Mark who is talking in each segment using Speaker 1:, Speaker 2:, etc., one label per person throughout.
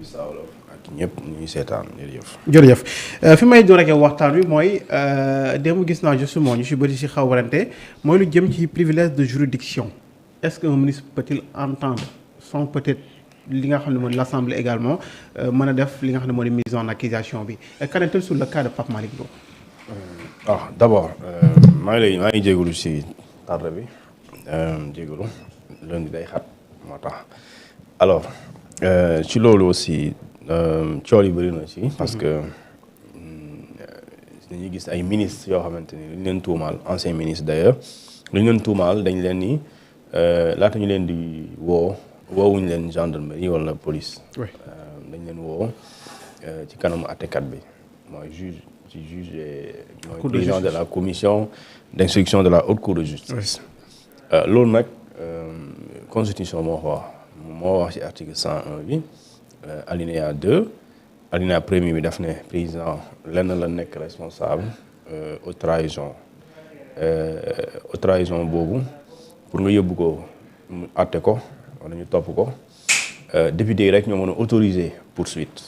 Speaker 1: Sawlo ak ñëpp ñuy seetaan
Speaker 2: jërëjëf fi may door ak waxtaan wi mooy démb gis naa justement ñu si bëri si xaw warante mooy lu jëm ci privilège de juridiction est-ce qu'un ministre peut-il entendre sans peut-être li nga xam ne mooy l'Assemblée également mën a def li nga xam ne mooy mise en accusation bi qu'en est-il sur le cas de Pape Malick Ndour.
Speaker 1: D'abord maa ngi jégalu si tarde bi jégalu lundi day xat moo tax alors ci loolu aussi cool yi bëri na ci parce que dañuy gis ay ministres yoo xamante ni dañ leen tuumaal ancien ministre d'ailleurs lu ñu leen tuumaal dañ leen ni laata ñu leen di woowuñu leen gendarmerie wala police dañ leen woo ci kanamu àttekat bi mooy juge mooy président de la commission d'instruction de la haute cour de justice loolu nag constitution moo wax ci article 101 bi alinéa 2 alinéa premier bi daf ne président lenn la nekk responsable aux trahison boobu pour nga yóbbu ko mu àtte ko wala ñu topp ko député yi rek ñoo mën a autoriser poursuite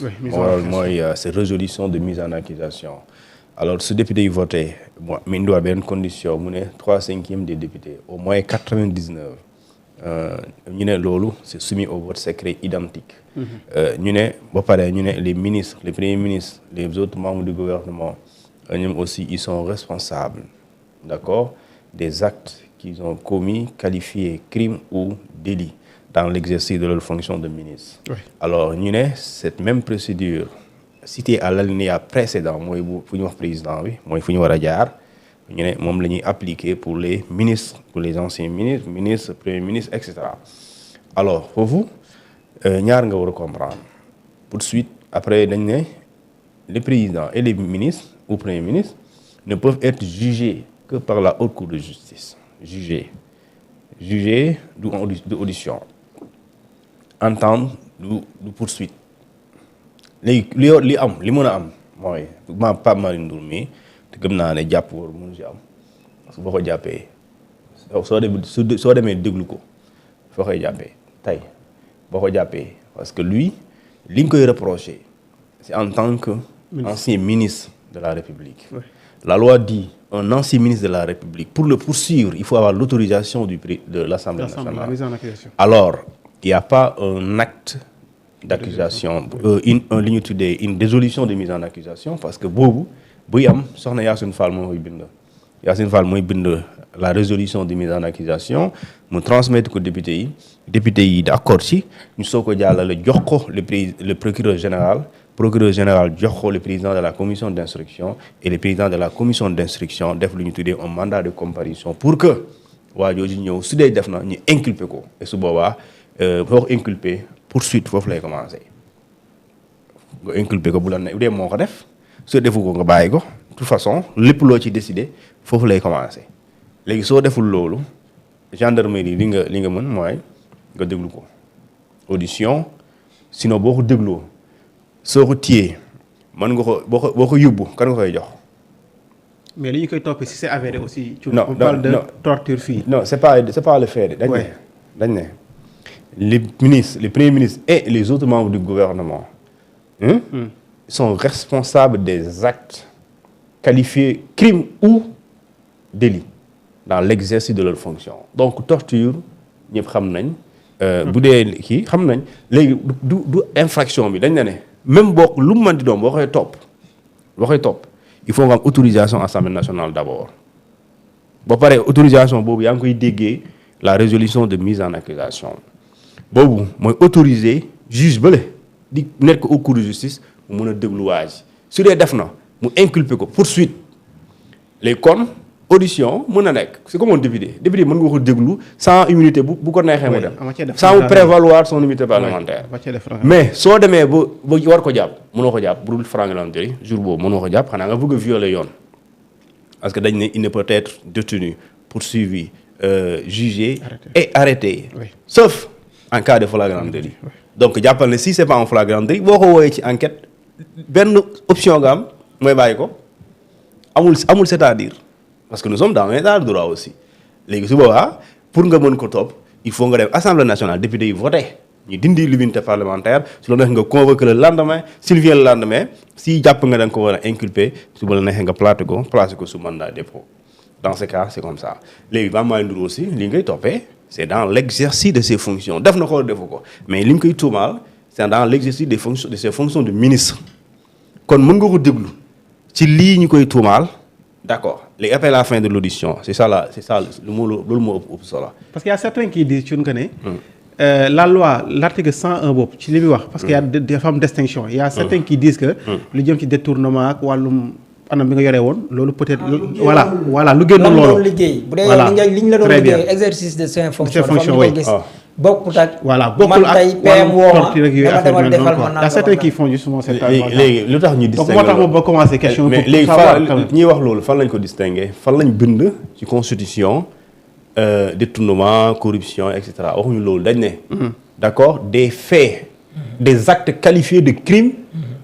Speaker 1: mooy c'est résolution de mise en accusation alors su député yi voté mu indiwaat benn condition mu ne 3/5 des députés au moins 99 ñu ne loolu c'est soumis au vote secret identique ñu ne ba pare ñu ne les ministres les premiers ministres les autres membres du gouvernement ñoom aussi ils sont responsables d'accord des actes qu'ils ont commis qualifiés crimes ou délits dans l'exercice de leur fonction de ministre alors ñu ne cette même procédure citée à l'alinéa précédent mooy fu ñu wax président bi mooy fu ñu war a jaar ñu ne moom la ñuy appliquer pour les ministres pour les anciens ministres premier ministre etc. alors foofu ñaar nga war a comprendre tout de suite après dañ ne les présidents et les ministres ou premiers ministres ne peuvent être jugés que par la haute cour de justice jugés du audition entendre du poursuite léegi li mën a am mooy Pape Malick Ndour mi te gëm naa ne jàpp war mënu ci am parce que boo ko jàppee soo demee déglu ko foo koy jàppee tey boo ko jàppee parce que lui li nga koy reprocher c'est en tant que ancien ministre de la République la loi dit un ancien ministre de la République pour le poursuivre il faut avoir l'autorisation de l'Assemblée nationale alors il n'y a pas un acte d'accusation li ñu tuddee une résolution de mise en accusation parce que boobu buy am soxna Yacine Fall mooy bind la résolution de mise en accusation mu transmettre ko député yi d'accord ci ñu soo ko jàllale jox ko le procureur général jox ko le président de la commission d'instruction et le président de la commission d'instruction def lu ñu tuddee un mandat de comparution pour que waa jooju ñëw su dee def na ñu inculper ko et su boobaa foo inculper poursuite foofu lay commencer nga inculper ko bu dee moo ko def soo defu ko nga bàyyi ko de toute façon lépp loo ci décider foofu lay commencer léegi soo deful loolu gendarmerie li nga mën mooy nga déglu ko audition sinon boo ko dégloo soo ko téyee mën nga ko boo ko yóbbu kan nga koy jox.
Speaker 2: mais li ñu koy toppee si c'est avéré aussi. on parle de torture fii.
Speaker 1: non c'est pas le fait dañ ne les premiers ministres et les autres membres du gouvernement sont responsables des actes qualifiés crimes ou délits dans l'exercice de leur fonction donc torture ñëpp xam nañ bu dee kii xam nañ léegi du infraction bi dañ ne même boo lu mu mën di doon boo koy topp il faut nga am autorisation Assemblée nationale d'abord ba pare autorisation boobu yaa ngi koy déggee la résolution de mise en accusation boobu mooy autoriser juge bële di nekk au cour de justice mu mën a déglu waa ji su dee def na mu inculper ko poursuite les kon audition mën na nekk c'est comme un député mën nga ko déglu sans immunité bu ko neexee mu dem sans mu prévaloir son immunité parlementaire mais soo demee ba war ko jàpp mënoo ko jàpp bu dul franc-maçonnerie jour boobu mënoo ko jàpp xanaa nga bëgg a violer yoon parce que dañ ne il ne peut être détenu poursuivi jugé et arrêté sauf en cas de flagrant délit donc jàppal ne si c'est pas un flagrant délit boo ko wooyee ci enquête benn option nga am mooy bàyyi ko amul c'est-à-dire parce que nous sommes dans un état de droit aussi léegi su boobaa pour nga mën ko topp il faut nga dem Assemblée nationale député yi voté ñu dindi l'immunité parlementaire su la neexee nga convoquer le lendemain s'il vient le lendemain si jàpp nga da nga ko war a inculper su ba la neexee nga placer ko sous mandat de dépôt dans ce cas c'est comme ça léegi Pape Malick Ndour aussi li ngay toppee c'est dans l'exercice de ses fonctions def na ko defu ko mais li ñu koy tuumaal c'est dans l'exercice des fonctions de ses fonctions de ministre kon mën nga ko déglu ci lii ñu koy tuumaal d'accord léegi après la fin de l'audition c'est ça loolu moo ëpp solo.
Speaker 2: parce qu'il y a certains qui disent que ne. La loi l'article 101 boobu ci li muy wax. parce qu'il y a des formes de distinction. Il y a certains qui disent que. lu jëm ci détournement ak wàllum anam bi nga yoree woon loolu peut-être. voilà lu génn loolu.
Speaker 3: liggéey bu dee yow liñ la doon liggéey exercice de ses fonctions. bokkul ak.
Speaker 2: voilà bokkul ak wàllum defal ma y a certains qui font justement cette.
Speaker 1: léegi lu tax ñu distinguer
Speaker 2: donc moo tax moom ba commencer question.
Speaker 1: mais léegi ñuy wax loolu fan lañ ko distinguer fan lañ bind ci constitution détournement corruption et cetera waxuñu loolu dañ ne. d'accord des faits. des actes qualifiés de crime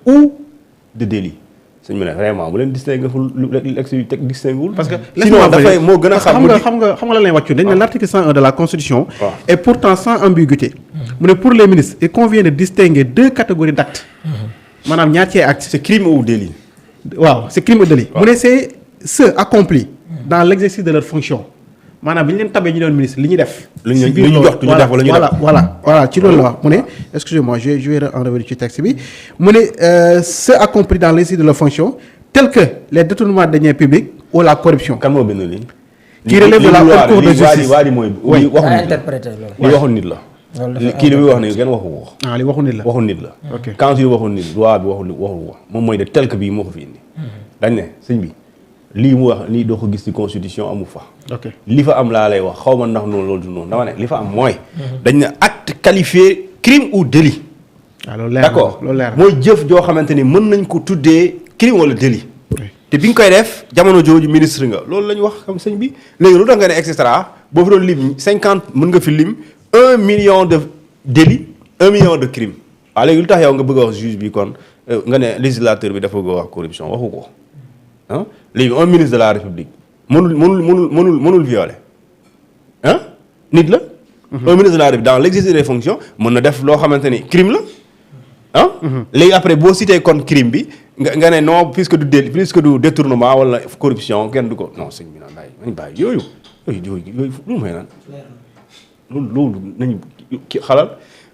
Speaker 1: ou de délit. suñu ne vraiment bu leen distinguer fu lu teg distinguer parce que sinon dafay moo gën a xam
Speaker 2: nga la lay wàccu dañ ne l'article 101 de la constitution est pourtant sans ambiguïté mu ne pour les ministres il convient de distinguer deux catégories d'actes maanaam ñaar ci acte
Speaker 1: c'est crime ou délit
Speaker 2: waaw c'est crime ou délit mu ne c'est ceux accomplis dans l'exercice de leur fonction maanaam bi ñu leen tabee ñu doon ministre li ñu def.
Speaker 1: lu ñu jox ñu def wala ñu def
Speaker 2: voilà ci loolu la wax mu ne excusez-moi je vais en revenir ci texte bi mu ne ceux accomplis dans l'exercice de leur fonction tels que les détournements de deniers publics ou la corruption.
Speaker 1: kan moo bind lii.
Speaker 2: qui relève de la haute cour de justice
Speaker 1: waa di mooy.
Speaker 3: oui interprété
Speaker 1: li waxu nit la. kii li muy wax ne kenn waxu ko.
Speaker 2: li waxu nit la
Speaker 1: waxu nit la.
Speaker 2: ok
Speaker 1: quand tu waxu nit loi bi waxu ko moom mooy de tel que bii moo ko fi indi. dañ ne sëñ bi. lii mu wax lii doo ko gis ci constitution amu fa.
Speaker 2: ok
Speaker 1: li fa am laa lay wax xaw ma ndax noonu loolu du noonu dama ne li fa am mooy. dañ ne acte qualifié crime ou délit.
Speaker 2: loolu leer
Speaker 1: d'accord
Speaker 2: loolu leer
Speaker 1: mooy jëf joo xamante ni mën nañ ko tuddee crime wala délit. te bi nga koy def jamono jooju ministre nga loolu la ñu wax xam sëñ bi léegi lu tax nga ne et cetera boo fi doon lim 50 mën nga fi lim 1 million de délit 1 million de crime waaw léegi lu tax yow nga bëgg a wax juge bi kon nga ne législateur bi dafa bëgg a wax corruption waxu ko. ah léegi un ministre de la république mënul violer ah nit la. un ministre de la république dans l'exercice des fonctions mën na def loo xamante ni crime la ah. léegi après boo cité kon crime bi nga ne non puisque du délit puisque du détournement wala corruption kenn du ko non sëñ bi naan nañ bàyyi yooyu lu may naan loolu nañu xalal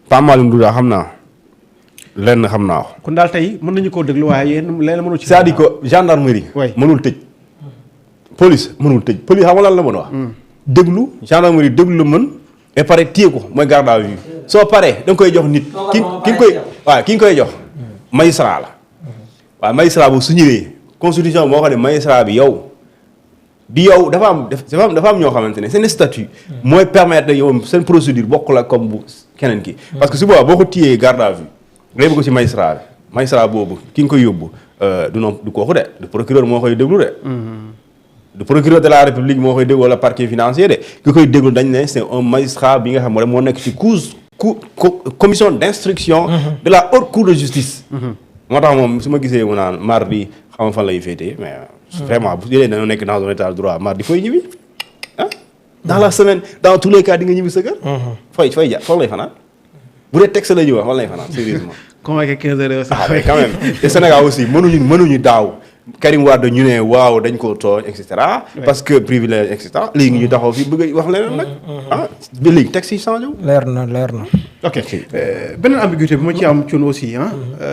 Speaker 1: Pape Malick Ndour xam naa. lenn xam naa ko.
Speaker 2: kon daal tey mën nañu koo déglu waaye yéen lenn mënul ci.
Speaker 1: c'est-à-dire que gendarmerie. mënul tëj. police mënul tëj police xam nga lan la mën a wax. déglu gendarmerie déglu la mën. et pare téye ko mooy garde à vue. soo paree da nga koy jox nit. ki nga koy jox. magistrat la. waaw magistrat boobu su ñëwee constitution moo xam ne magistrat bi yow. dafa am ñoo xamante ne seen statut. mooy permettre yow seen procédure bokk la comme bu keneen ki. parce que su boobaa boo ko téyee garde à vue. nga yóbbu ko ci magistrat boobu ki nga koy yóbbu du kooku de du procureur moo koy déglu de. du procureur de la république moo koy déglu wala parquet financier de ki koy déglu dañ ne c'est un magistrat bi nga xam ne moo nekk ci commission d'instruction. de la haute cour de justice. moo tax moom su ma gisee mu naan mardi xam nga fan lay féetee mais. vraiment bu dee dañoo nekk dans un état de droit mardi fooy ñibbi ah. dans la semaine dans tous les cas di nga ñibbi sa kër. fooy ja foog lay fanaan. bu dee texte la ñu wax wala lay fanaan sérieusement.
Speaker 2: convoqué 15 heures aussi.
Speaker 1: mais quand même te Sénégal aussi mënuñu daaw Karim Wade ñu ne waaw dañ ko tooñ et cetera. parce que privilège et cetera léegi ñu taxaw fi bëgg wax leneen nag. ah ba léegi texte yi changé wu.
Speaker 3: leer na.
Speaker 2: ok beneen ambiguïté bi ma ci am ci aussi